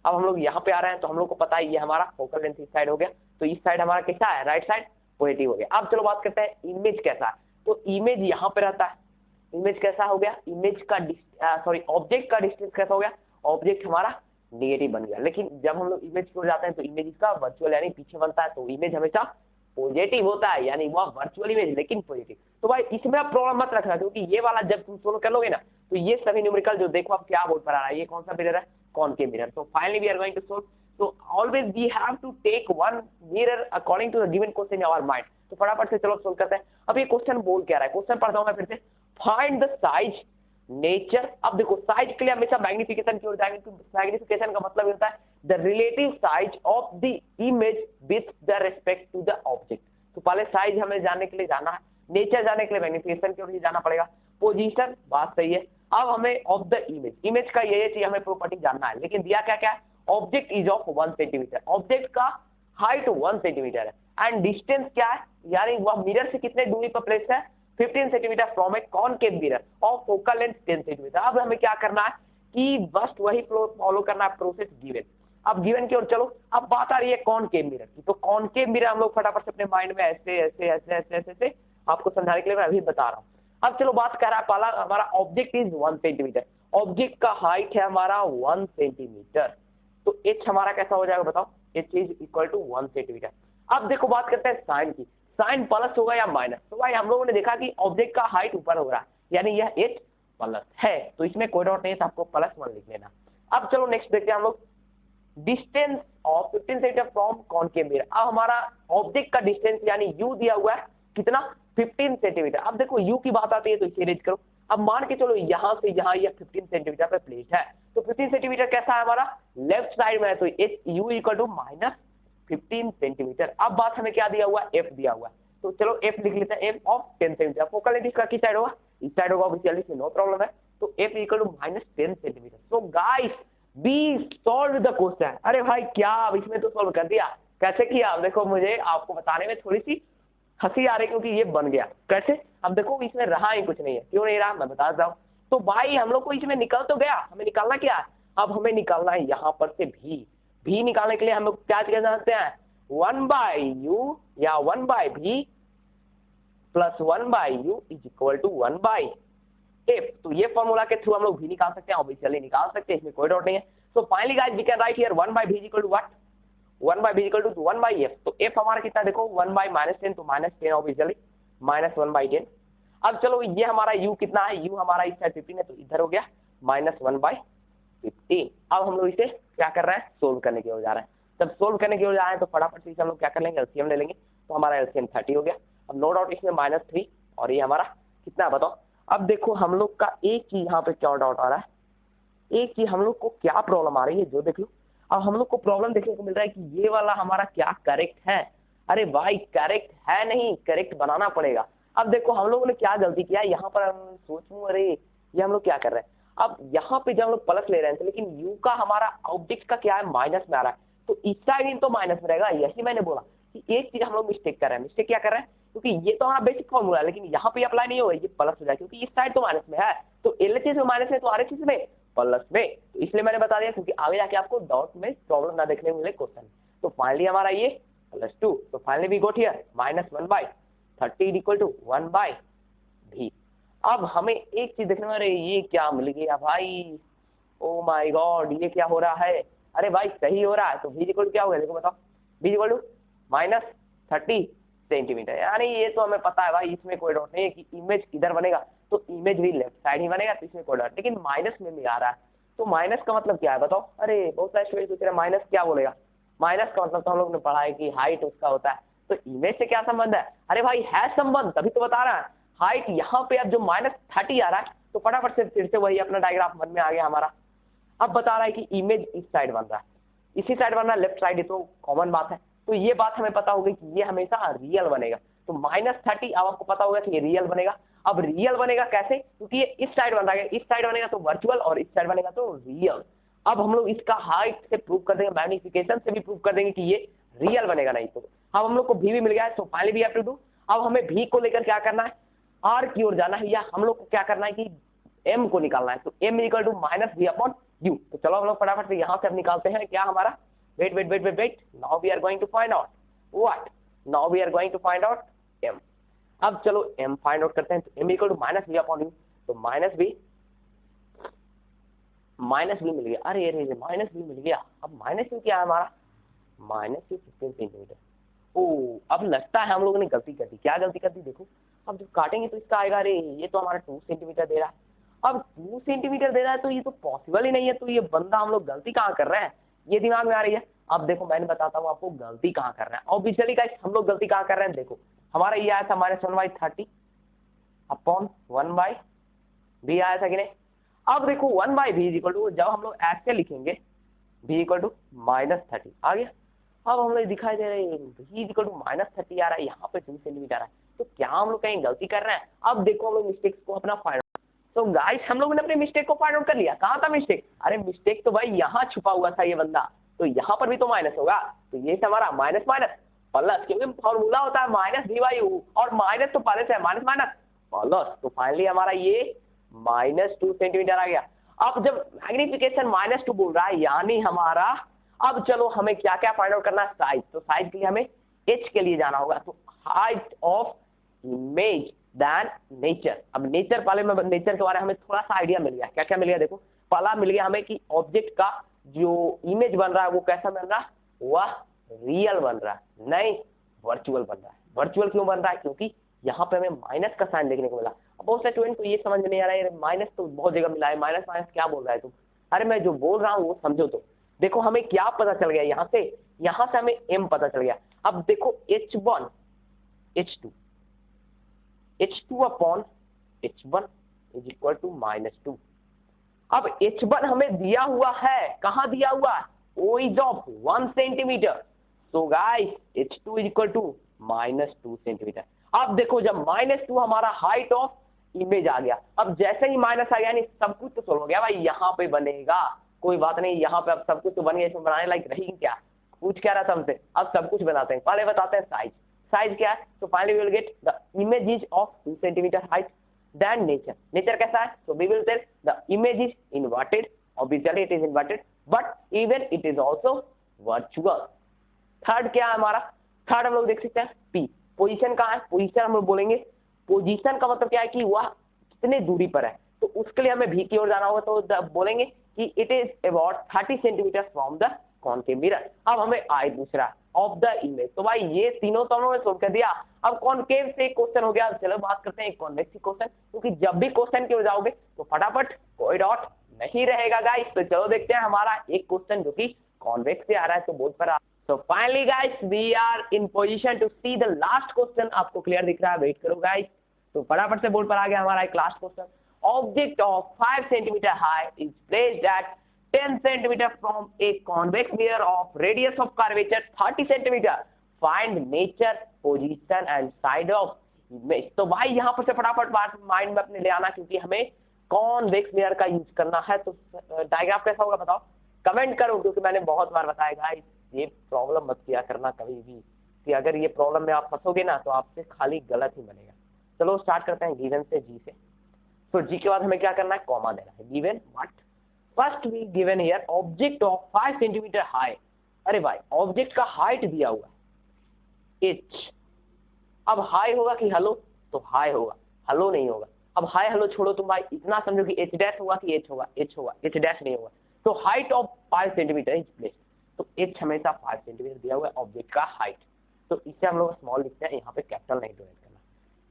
अब हम लोग यहाँ पे आ रहे हैं, तो हम लोग को पता है ये हमारा फोकल लेंथ इस साइड हो गया, तो इस साइड हमारा कैसा है? राइट साइड पॉजिटिव हो गया। अब चलो बात करते हैं इमेज कैसा है। तो इमेज यहाँ पे रहता है, इमेज कैसा हो गया? इमेज का सॉरी ऑब्जेक्ट का डिस्टेंस कैसा हो गया? ऑब्जेक्ट हमारा नेगेटिव बन गया। लेकिन जब हम लोग इमेज की ओर जाते हैं तो इमेज इसका वर्चुअल यानी पीछे बनता है, तो इमेज हमेशा पॉजिटिव होता है, यानी वह वर्चुअल इमेज लेकिन पॉजिटिव। तो भाई इसमें आप प्रॉब्लम मत रखना, क्योंकि ये वाला जब तुम सोल्व कर लोगे ना, तो ये सभी न्यूमेरिकल जो देखो आप क्या बोर्ड पर आ रहा है, ये कौन सा मिरर है? Concave mirror. तो finally we are going to solve. तो always we have to take one mirror according to the given question in our mind. तो फटाफट से चलो सोल्व करते हैं। अब ये क्वेश्चन बोल क्या रहा है? क्वेश्चन पढ़ता हूं मैं फिर से। Find the size nature. अब देखो साइज के लिए हमेशा मैग्निफिकेशन की ओर जाएंगे, तो मैग्निफिकेशन का मतलब होता है the relative size of the image with the respect to the object. तो पहले साइज हमें जानने के लिए जाना है, नेचर जानने के लिए मैग्निफिकेशन की ओर जाना पड़ेगा, पोजीशन बात सही है। अब हमें ऑफ द इमेज, इमेज का ये चीज हमें प्रॉपर्टी जानना है, लेकिन दिया क्या क्या है? Object is of 1 centimetre, object का हाइट 1 सेंटीमीटर है एंड डिस्टेंस क्या है? यानी वह मिरर से कितने दूरी पर प्लेस है? 15 centimetre from A concave mirror और फोकल लेंथ 10 सेंटीमीटर। अब हमें क्या करना है कि बस वही फॉलो करना है प्रोसेस गिवन। अब गिवन की ओर चलो। अब बात आ रही है कॉनकेव मिरर की, तो कॉनकेव मिरर हम लोग फटाफट से अपने माइंड में ऐसे ऐसे ऐसे ऐसे ऐसे ऐसे आपको समझाने के लिए मैं अभी बता रहा हूँ। अब चलो बात कर रहा है पहला हमारा ऑब्जेक्ट इज 1 सेंटीमीटर, ऑब्जेक्ट का हाइट है हमारा 1 सेंटीमीटर। तो एच हमारा कैसा हो जाएगा बताओ? H is equal to 1 centimetre. अब देखो बात करते हैं साइन की, साइन प्लस होगा या माइनस? तो भाई हम लोगों ने देखा कि ऑब्जेक्ट का हाइट ऊपर हो रहा है, यानी यह एच प्लस है, तो इसमें कोई डाउट नहीं है, तो आपको +1 लिख लेना। अब चलो नेक्स्ट देखते हैं हम लोग distance of 15 centimetre from concave mirror. अब हमारा ऑब्जेक्ट का डिस्टेंस यानी यू दिया हुआ है कितना? 15 सेंटीमीटर। अब देखो यू की बात आती है तो इसे रेज करो। अब मान के चलो यहाँ से यहाँ यह 15 सेंटीमीटर पे प्लेट है, तो 15 सेंटीमीटर कैसा है हमारा? लेफ्ट साइड में है, तो H U equal to -15 centimetre. अब बात हमें क्या दिया हुआ है? एफ दिया हुआ है, तो चलो एफ लिख लेते हैं, F of 10 centimetre. Focal length इसका किस साइड होगा? इस साइड होगा, ऑब्वियसली इसमें नो प्रॉब्लम है। तो F equal to -10 centimetre. So guys be solve the question. अरे भाई क्या अब इसमें तो सॉल्व कर दिया, कैसे किया? देखो मुझे आपको बताने में थोड़ी सी हंसी आ रही, क्योंकि ये बन गया कैसे? अब देखो इसमें रहा ही कुछ नहीं है, क्यों नहीं रहा मैं बता देता हूँ। तो भाई हम लोग को इसमें निकल तो गया, हमें निकालना क्या है? अब हमें निकालना है यहाँ पर से भी निकालने के लिए हम लोग क्या जानते हैं? 1/u या 1/v plus 1/u is equal to 1/f। तो ये फॉर्मूला के थ्रू हम लोग भी निकाल सकते हैं, ऑब्वियसली निकाल सकते हैं, इसमें कोई डाउट नहीं है। So finally guys we can write here 1/v is equal to what? 1/v = 1/f। तो f हमारा कितना देखो 1/-10, तो -10 ऑब्वियसली -1/10। अब चलो ये हमारा u कितना है, u हमारा इस साइड 15 है तो इधर हो गया -1/15। अब हम लोग इसे क्या कर रहे हैं, सोल्व करने की ओर जा रहे हैं। जब सोल्व करने की ओर जा रहे हैं तो फटाफट से हम लोग क्या कर लेंगे, एलसीएम ले लेंगे। तो हमारा एलसीएम 30 हो गया। अब नो डाउट इसमें -3 और ये हमारा कितना है बताओ। अब देखो हम लोग का एक चीज यहाँ पे क्या डाउट आ रहा है, एक चीज हम लोग को क्या प्रॉब्लम आ रही है जो देख लो। अब हम लोग को प्रॉब्लम देखने को मिल रहा है कि ये वाला हमारा क्या करेक्ट है। अरे भाई करेक्ट है नहीं, करेक्ट बनाना पड़ेगा। अब देखो हम लोगों ने क्या गलती किया यहाँ पर, हम सोचूं अरे ये हम लोग क्या कर रहे हैं। अब यहाँ पे जब हम लोग प्लस ले रहे हैं लेकिन u का हमारा ऑब्जेक्ट का क्या है माइनस में आ रहा है, तो इस साइड तो माइनस में रहेगा। यही मैंने बोला कि एक चीज हम लोग मिस्टेक कर रहे हैं। मिस्टेक क्या कर रहे हैं, क्योंकि ये तो हमारा बेसिक फॉर्मूला है लेकिन यहाँ पे अप्लाई नहीं होगा, ये प्लस हो जाए क्योंकि इस साइड तो माइनस में है। तो एलएचएस में माइनस में तो आरएचएस में प्लस में, तो इसलिए मैंने बता दिया क्योंकि आगे जाके आपको डाउट में प्रॉब्लम ना देखने को मिले क्वेश्चन। तो फाइनली हमारा ये +2, तो finally we got here -1/30 = 1/v। अब हमें एक चीज देखने में, अरे ये क्या मिल गया भाई, ओ माय गॉड ये क्या हो रहा है। अरे भाई सही हो रहा है, तो v = क्या हो गया देखो बताओ, v = -30 सेंटीमीटर। यानी ये तो हमें पता है भाई, इसमें कोई डाउट नहीं है कि इमेज किधर बनेगा, तो इमेज भी लेफ्ट साइड ही बनेगा, तो इसमें कोई डाउट। लेकिन माइनस में भी आ रहा है, तो माइनस का मतलब क्या है बताओ। अरे बहुत सारे स्टूडेंट सोच रहे हैं माइनस क्या बोलेगा। माइनस का मतलब तो हम लोग ने पढ़ा है कि हाइट उसका होता है, तो इमेज से क्या संबंध है। अरे भाई है संबंध, तभी तो बता रहा है। हाइट यहाँ पे अब जो -30 आ रहा है, तो फटाफट से फिर से वही अपना डायग्राफ मन में आ गया हमारा। अब बता रहा है कि इमेज इस साइड बन रहा है, इसी साइड बन रहा है, लेफ्ट साइड, ये तो कॉमन बात है। तो ये बात हमें पता होगी कि ये हमेशा रियल बनेगा। तो -30 अब आपको पता होगा कि ये रियल बनेगा। अब रियल बनेगा कैसे, क्योंकि ये इस साइड बन रहा है, इस साइड बनेगा तो वर्चुअल और इस साइड बनेगा तो रियल। अब हम लोग इसका हाइट से प्रूव कर देंगे, मैग्निफिकेशन से भी प्रूव कर देंगे कि ये रियल बनेगा। नहीं तो अब हम लोग को भी मिल गया है, तो finally we have to do. अब हमें भी को लेकर क्या करना है, आर की ओर जाना है, या हम लोग को क्या करना है कि m को निकालना है। तो m = -v/u। तो चलो हम लोग फटाफट से यहाँ से अब निकालते हैं क्या हमारा, wait, now we are going to find out what, now we are going to find out m। अब चलो m फाइंड आउट करते हैं। तो m = -v/u, तो माइनस भी मिल गया। अरे माइनस भी मिल गया। अब माइनस भी क्या है हमारा, -15 सेंटीमीटर। ओ अब लगता है हम लोगों ने गलती कर दी। क्या गलती कर दी देखो, अब जब काटेंगे तो इसका आएगा, अरे ये तो हमारा 2 सेंटीमीटर दे रहा है। अब 2 सेंटीमीटर दे रहा है तो ये तो पॉसिबल ही नहीं है। तो ये बंदा हम लोग गलती कहाँ कर रहे हैं, ये दिमाग में आ रही है। अब देखो मैंने बताता हूँ आपको गलती कहाँ कर रहे हैं। ऑब्वियसली गाइस हम लोग गलती कहाँ कर रहे हैं, देखो हमारा ये आया था -1/30 अपॉन 1/v आया था कि नहीं। अब देखो 1/v = जब हम लोग ऐसे लिखेंगे v = -30 आ गया। अब हम लोग दिखाई दे रहे हैं v = -30 आ रहा है, यहाँ पे 2 सेंटीमीटर आ रहा है। तो क्या हम लोग कहीं गलती कर रहे हैं। अब देखो हम लोग मिस्टेक्स को अपना फाइंड आउट, तो गाइस हम लोगों ने अपने मिस्टेक को फाइंड आउट कर लिया। कहाँ था मिस्टेक, अरे मिस्टेक तो भाई यहाँ छुपा हुआ था ये बंदा, तो यहाँ पर भी तो माइनस होगा। तो ये हमारा माइनस प्लस, क्योंकि फॉर्मूला होता है -v/u और माइनस तो पहले से है, माइनस प्लस। तो फाइनली हमारा ये -2 सेंटीमीटर आ गया। अब जब मैग्निफिकेशन -2 बोल रहा है यानी हमारा, अब चलो हमें क्या क्या फाइंड आउट करना है, साइज। तो साइज के लिए हमें h के लिए जाना होगा। तो height of image then nature. अब नेचर पहले में, नेचर के बारे में हमें थोड़ा सा आइडिया मिल गया। क्या क्या मिल गया देखो, पहला मिल गया हमें कि ऑब्जेक्ट का जो इमेज बन रहा है वो कैसा बन रहा है, वह रियल बन रहा है, नहीं वर्चुअल बन रहा है। वर्चुअल क्यों बन रहा है, क्योंकि यहाँ पे हमें माइनस का साइन देखने को मिला। अब बहुत सारे स्टूडेंट को ये समझ में नहीं आ रहा है, माइनस तो बहुत जगह मिला है, माइनस क्या बोल रहा है तुम। अरे मैं जो बोल रहा हूँ वो समझो। तो देखो हमें क्या पता चल गया, यहाँ से हमें m पता चल गया। अब देखो h1 h2 अपॉन h1 = -2। अब h1 हमें दिया हुआ है, कहाँ दिया हुआ है, ओइज ऑफ 1 सेंटीमीटर। तो गाइस h2 = -2 सेंटीमीटर। अब देखो जब -2 हमारा हाइट ऑफ इमेज आ गया, अब जैसे ही माइनस आ गया यानी सब कुछ तो सोल्व हो गया भाई। यहाँ पे बनेगा, कोई बात नहीं, यहाँ पे अब सब कुछ तो बन गया। इसमें बनाने लायक रही क्या, पूछ क्या रहा था हमसे। अब सब कुछ बनाते हैं, पहले बताते हैं साइज। साइज क्या है, तो finally we will get the image is of 2 centimetre height then nature. Nature कैसा है, so we will tell the image is inverted, obviously it is inverted, but even it is also virtual। Third क्या है हमारा, third हम लोग देख सकते हैं P, पोजीशन कहाँ है। पोजीशन हम लोग बोलेंगे, पोजीशन का मतलब क्या है कि वह कितने दूरी पर है। तो उसके लिए हमें V की ओर जाना होगा, तो बोलेंगे कि it is about 30 centimetre from the concave mirror. अब हमें आई दूसरा ऑफ द इमेज, तो भाई ये तीनों तो हमने सोल्व कर दिया। अब कॉनकेव से एक क्वेश्चन हो गया, चलो बात करते हैं एक कॉन्वेक्स क्वेश्चन, क्योंकि जब भी क्वेश्चन की ओर जाओगे तो फटाफट कोई डॉट नहीं रहेगा गाइस। तो चलो देखते हैं हमारा एक क्वेश्चन जो कि कॉन्वेक्स से आ रहा है, तो बोर्ड पर आ। So finally guys, we are in position to see the last question। आपको क्लियर दिख रहा है, वेट करो गाइस। तो फटाफट से बोर्ड पर आ गया हमारा एक last question. Object of 5 centimetre high is placed at 10 centimetre from a convex mirror of radius of curvature 30 centimetre. Find nature position and side of image. तो भाई यहाँ पर से फटाफट बात माइंड में अपने ले आना, क्योंकि हमें कॉन्वेक्स मिरर का यूज करना है। तो डायग्राम कैसा होगा बताओ, कमेंट करो, क्योंकि मैंने बहुत बार बताया गाइस ये प्रॉब्लम मत किया करना कभी भी, कि अगर ये प्रॉब्लम में आप फंसोगे ना तो आपसे खाली गलत ही बनेगा। चलो स्टार्ट करते हैं गिवन से, जी से। तो जी के बाद हमें क्या करना है, कॉमा देना है। Given what, first we given here object of 5 centimetre high. अरे भाई ऑब्जेक्ट का हाइट दिया हुआ है h। अब हाई होगा कि हेलो, तो हाई होगा, हेलो नहीं होगा। अब हाई हेलो छोड़ो तुम भाई, इतना समझो कि h डैश होगा कि h होगा, h होगा, h डैश नहीं होगा। तो height of 5 centimetre is place, तो h हमेशा 5 सेंटीमीटर दिया हुआ है ऑब्जेक्ट का हाइट। तो इसे हम लोग स्मॉल लिखते हैं, यहाँ पे कैपिटल नहीं डोनेट करना,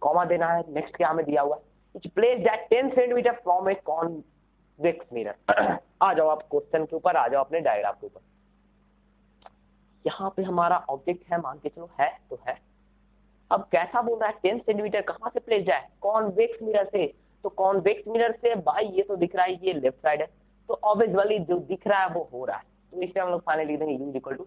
कॉमा देना है। नेक्स्ट क्या हमें दिया हुआ है, it's placed at 10 centimetre from a convex mirror. आ जाओ आप क्वेश्चन के ऊपर, आ जाओ अपने डायग्राम के ऊपर। यहाँ पे हमारा ऑब्जेक्ट है, मान के चलो है तो है। अब कैसा बोल रहा है 10 सेंटीमीटर, कहाँ से प्लेस्ड है, कॉन्वेक्स मिरर से। तो कॉन्वेक्स मिरर से भाई ये तो दिख रहा है ये लेफ्ट साइड है, तो ऑब्वियसली जो दिख रहा है वो हो रहा है। तो इसे हम लोग फाइनली लिख देंगे u इक्वल टू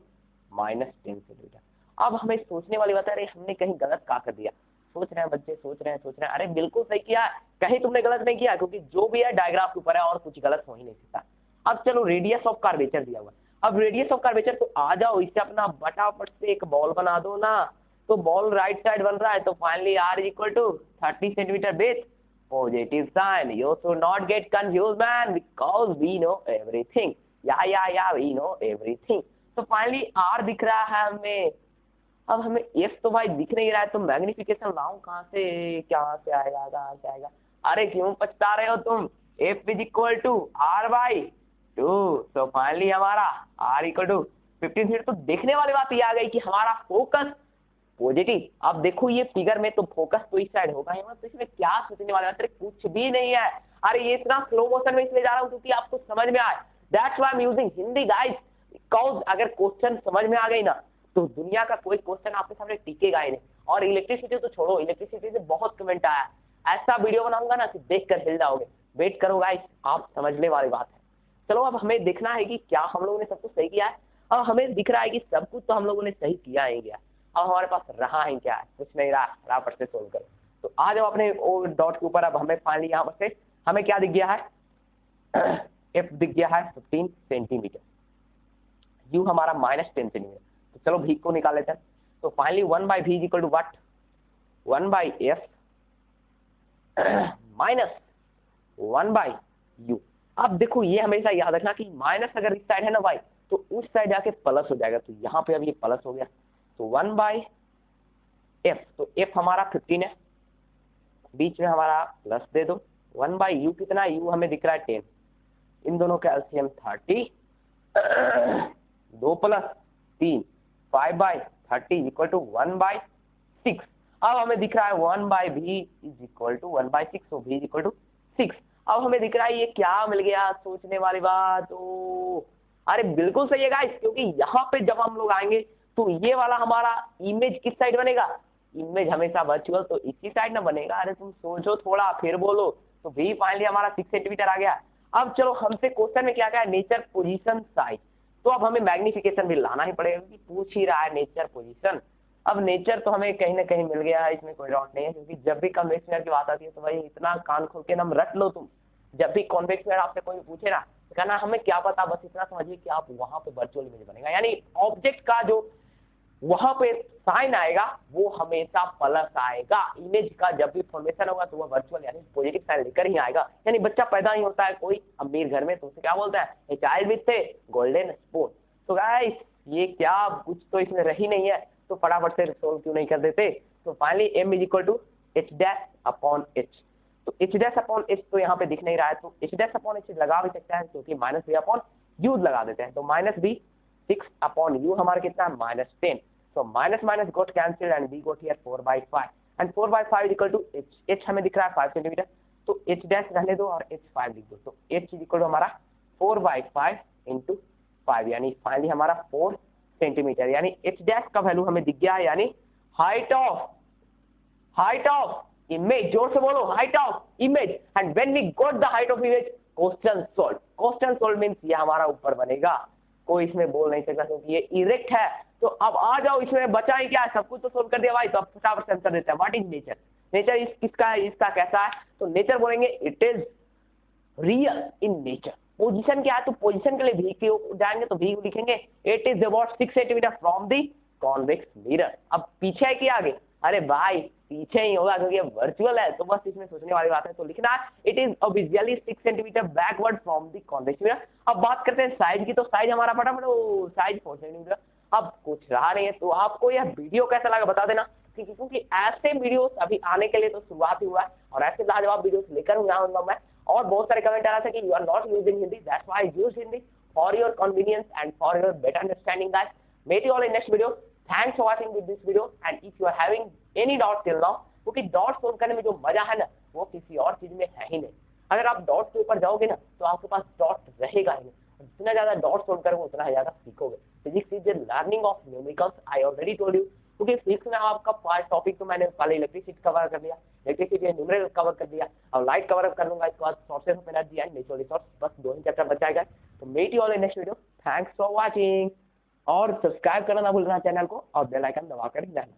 -10 सेंटीमीटर। अब हमें सोचने वाली बात है, अरे हमने कहीं गलत क्या कर दिया। सोच रहे हैं बच्चे, सोच रहे हैं, अरे बिल्कुल सही किया, कहीं तुमने गलत नहीं किया, क्योंकि जो भी है डायग्राम के ऊपर है और कुछ गलत हो ही नहीं सकता। अब चलो रेडियस ऑफ कर्वेचर दिया हुआ है, अब रेडियस ऑफ कर्वेचर तो आ जाओ इसे अपना फटाफट से एक बॉल बना दो ना। तो बॉल राइट साइड बन रहा है, तो फाइनली r equal to 30 centimetre with positive sign. You should not get confuse man, because we know everything. या वी नो एवरीथिंग। तो फाइनली r दिख रहा है हमें। अब हमें f तो भाई दिख नहीं रहा है, तो मैग्निफिकेशन लाऊं कहाँ से, कहाँ से आएगा, कहाँ से आएगा। अरे क्यों पछता रहे हो तुम, f is equal to r/2। तो फाइनली हमारा r इक्वल टू 15। तो देखने वाली बात ये आ गई कि हमारा फोकस पॉजिटिव। अब देखो ये फिगर में तो फोकस तो इस साइड होगा यहाँ, तो इसमें क्या सोचने वाला है, कुछ भी नहीं है। अरे ये इतना स्लो मोशन में इसलिए जा रहा हूँ क्योंकि आपको समझ में आए, that's why I am using Hindi guys, because अगर क्वेश्चन समझ में आ गई ना तो दुनिया का कोई क्वेश्चन आपके सामने टिकेगा ही नहीं। और इलेक्ट्रिसिटी तो छोड़ो, इलेक्ट्रिसिटी से बहुत कमेंट आया, ऐसा वीडियो बनाऊंगा ना कि देख कर हिल जाओगे। वेट करो गाइस, आप समझने वाली बात है। चलो अब हमें देखना है कि क्या हम लोगों ने सब कुछ सही किया है। अब हमें दिख रहा है कि सब कुछ तो हम लोगों ने सही किया ही किया। अब हमारे पास रहा है क्या है, कुछ नहीं रहा, फटाफट से सोल्व करो। तो आ जाओ अपने डॉट के ऊपर। अब हमें फाइनली यहाँ पर से हमें क्या दिख गया है, एफ दिख गया है 15 सेंटीमीटर, यू हमारा -10 सेंटीमीटर। तो चलो v को निकाल लेते हैं। तो फाइनली 1/v is equal to what, 1/f minus 1/u। अब देखो ये हमेशा याद रखना कि माइनस अगर इस साइड है ना भाई, तो उस साइड जाके प्लस हो जाएगा। तो यहाँ पे अब ये प्लस हो गया, तो 1/f, तो f हमारा 15 है, बीच में हमारा प्लस दे दो। 1/u कितना, u हमें दिख रहा है 10, इन दोनों का एलसीएम 30, 2 + 3 5/30 इक्वल टू 1/6। अब हमें दिख रहा है 1/v इज इक्वल टू 1/6, तो v इज इक्वल टू 6। अब हमें दिख रहा है ये क्या मिल गया, सोचने वाली बात। अरे बिल्कुल सही है गाइस, क्योंकि यहाँ पे जब हम लोग आएंगे तो ये वाला हमारा इमेज किस साइड बनेगा, इमेज हमेशा वर्चुअल तो इसी साइड ना बनेगा। अरे तुम सोचो थोड़ा फिर बोलो। तो v फाइनली हमारा 6 सेंटीमीटर आ गया। अब चलो हमसे क्वेश्चन में क्या है, नेचर पोजीशन साइज। तो अब हमें मैग्निफिकेशन भी लाना ही पड़ेगा, क्योंकि पूछ ही रहा है नेचर पोजीशन। अब नेचर तो हमें कहीं ना कहीं मिल गया है, इसमें कोई डाउट नहीं है, क्योंकि जब भी कॉन्वेक्स मिरर की बात आती है तो भाई इतना कान खोल के नाम रट लो तुम। जब भी कॉन्वेक्स मिरर आपसे कोई पूछे ना तो कहना हमें क्या पता, बस इतना समझिए कि आप वहां पे वर्चुअल इमेज बनेगा, यानी ऑब्जेक्ट का जो वहां पे साइन आएगा वो हमेशा प्लस आएगा। इमेज का जब भी फॉर्मेशन होगा तो वह वर्चुअल यानी पॉजिटिव साइन लेकर ही आएगा। यानी बच्चा पैदा ही होता है कोई अमीर घर में तो उसे क्या बोलता है, a child with A golden spoon. तो गाइस ये क्या कुछ तो इसमें रही नहीं है, तो फटाफट से सोल्व क्यों नहीं कर देते। तो फाइनली m is equal to h'/h। तो h'/h तो यहाँ पे दिख नहीं रहा है, तो h'/h लगा भी सकता है, क्योंकि -v/u लगा देते हैं। तो -v 6 अपॉन u हमारा कितना है -10, so minus minus got cancel and we got here 4/5 and 4/5 equal to h हमें दिख रहा है 5 सेंटीमीटर, तो h डैश रहने दो और h 5 लिख दो, तो h इक्वल टू हमारा 4/5 इंटू 5 यानी फाइनली हमारा 4 सेंटीमीटर, यानी h डैश का वैल्यू हमें दिख गया, यानी हाइट ऑफ इमेज, जोर से बोलो, height of image, and when we got the height of image question solve means ये हमारा ऊपर बनेगा, कोई इसमें बोल नहीं सकता क्योंकि ये इरेक्ट है। तो अब आ जाओ, इसमें बचा ही क्या, सब कुछ तो सोल्व कर दिया भाई, तो अब फटाफट आंसर देते हैं। व्हाट इज नेचर, नेचर इस किसका है, इसका कैसा है, तो नेचर बोलेंगे it is real in nature. Position क्या है, तो पोजीशन के लिए भी क्यों जाएंगे तो भी लिखेंगे it is about 6 centimetre from the convex mirror. अब पीछे है कि आगे, अरे भाई पीछे ही होगा क्योंकि ये वर्चुअल है, तो बस इसमें सोचने वाली बात है, तो लिखना it is obviously 6 centimetre backward from the convex mirror. अब बात करते हैं साइज की, तो साइज हमारा फटाफट साइज 4 सेंटीमीटर। अब कुछ रहा नहीं है, तो आपको यह वीडियो कैसा लगा बता देना, ठीक है, क्योंकि ऐसे वीडियोस अभी आने के लिए तो शुरुआत ही हुआ है और ऐसे लाजवाब वीडियोस लेकर आऊंगा मैं। और बहुत सारे कमेंट आ रहा था कि you are not using Hindi, that's why I use Hindi for your convenience and for your better understanding guys. Meet you all in next video, thanks for watching with this video and if you are having any doubt till now, क्योंकि doubt solve करने में जो मजा है ना वो किसी और चीज में है ही नहीं। अगर आप डॉट के ऊपर जाओगे ना तो आपके पास डॉट रहेगा ही नहीं, जितना ज्यादा डॉट सोल्व करोगे उतना ज्यादा सीखोगे। Physics is the learning of numericals, I already told you, क्योंकि फिजिक्स में आपका फर्स्ट टॉपिक तो मैंने पहले इलेक्ट्रिसिटी कवर कर लिया, इलेक्ट्रिसिटी न्यूमेरिकल कवर कर दिया, अब लाइट कवर कर लूंगा, इसके बाद sources of energy and natural resource, बस 2 ही चैप्टर बच जाएगा। तो meet you all in next video, thanks for watching, और सब्सक्राइब करना ना भूलना चैनल को और बेल आइकन दबा कर रहना।